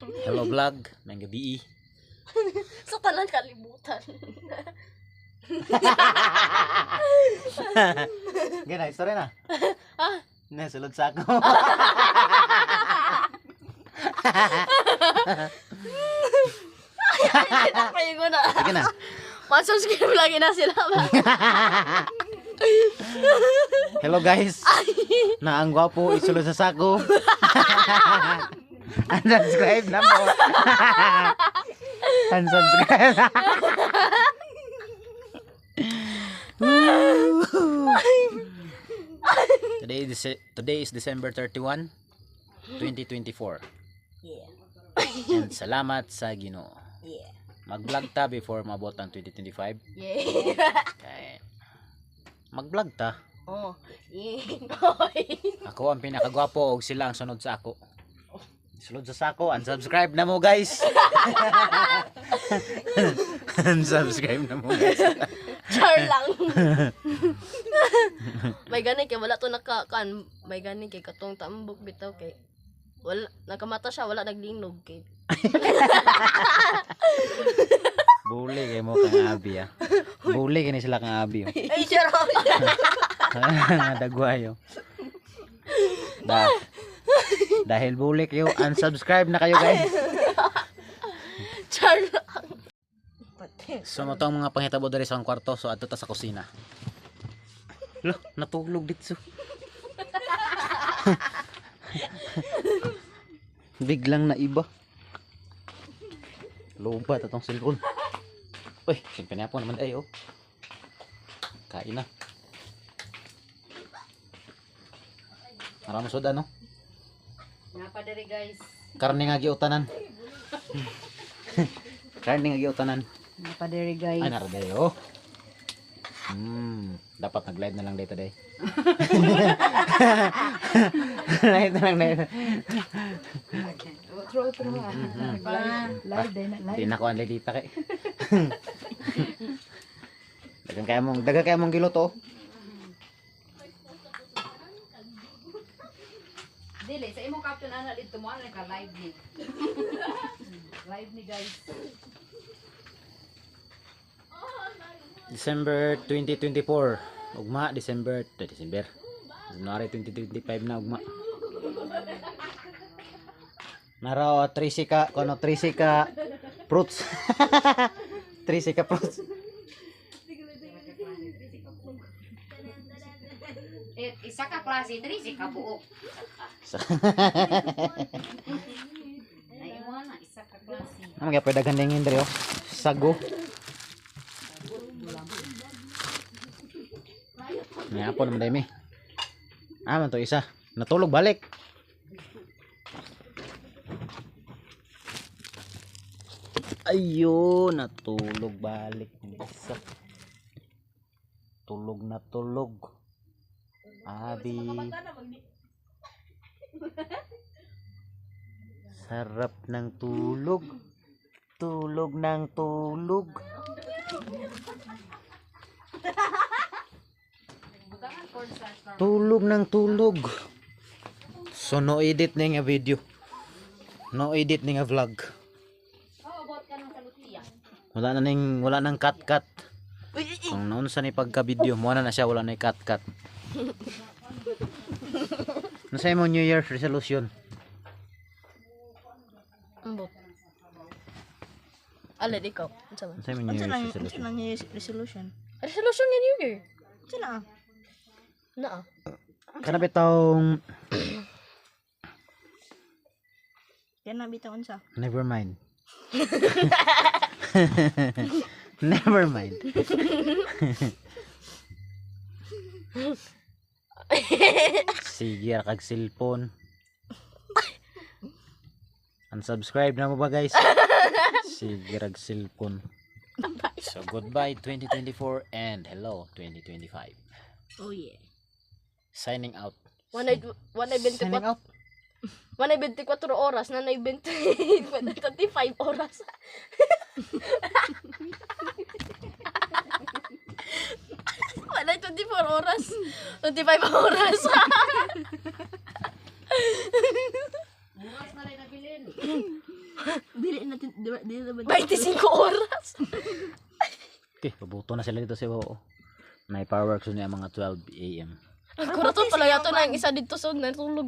Hello vlog, may gabi. So tanan kalibutan. Gana, story na. Ah, Nasulod sa ako. payo na. Sige na. Man-subscribe lagi na sila. Hello guys. Na ang gwapo isulod sa sako. Unsubscribe na mo. Unsubscribe. Today is December 31, 2024. Yeah. And salamat sa Ginoo. Yeah. Mag-vlog ta before mabot ang 2025. Yeah. Kaya mag-vlog ta. Oh, yeah. Ako ang pinakagwapo og sila ang sunod sa ako. Sunod sa sako, unsubscribe na mo guys. Unsubscribe na mo guys. Char lang. May gani kay wala to nakakan. May gani kay katong tambok bitaw kay wala nakamata siya, wala naglingnog kay. Buli kay mo kang abi ah. Buli kini sila kang abi. Oh. Ay, char. Dagwayo. Dahil buli kayo, unsubscribe na kayo guys. Char lang. So mo tong mga panghitabo diri sa akong kwarto, so adto ta sa kusina. Lo, natulog dito. Biglang naiba. Lubat atong cellphone. Uy, simple na po naman ay oh. Kain na. Marami soda no? Napa diri guys. Karne nga giutanan. Karne nga giutanan. Napa diri guys. Ay narade oh. Dapat nag-live na lang dito day. Live na lang dito. True. Live din na Hindi na ko ang dito kay. Dagan kaya mong giluto. Dili, sa imong caption ana dito mo ana ka live ni. Live ni guys. December 2024. Ugma December. January 2025 na ugma. Naro trisika kono trisika fruits. Trisika fruits. Isa ka klase, diri si ka buok. Ay mo na isa ka klase. Ano kaya pwede gandengin diri oh. Sago. Nga po naman dami. Man to isa. Natulog balik. Ayun, natulog balik isa. Tulog na tulog. Abi. Sarap ng tulog. Tulog ng tulog. Tulog ng tulog. So no edit na nga video. No edit na nga vlog. Wala nang cut. Kung noon sa ni pagka video, mo na siya wala na cut. Ano sa mo New Year's resolution? Ambot. Ala di ko. Unsa man? Ano sa mo New Year's resolution? Ano yung resolution? Resolution ni New Year. Sino? Naa. Kana bitong Yan na bitaon sa. never mind. Never mind. Sige kag cellphone. Unsubscribe na mo ba guys? Sige kag cellphone. So goodbye 2024 and hello 2025. Oh yeah. Signing out. Wanay Signing 24 out. Wanay 24 oras, nanay 25 oras. Wanay 24 oras. 25 oras. Bukas na rin nabilin. Dili natin, dili na ba? 25 oras. Okay, pabuto na sila dito sa ibabaw. May fireworks niya mga 12 AM. Ang kurato pala yato na yung isa dito so natulog.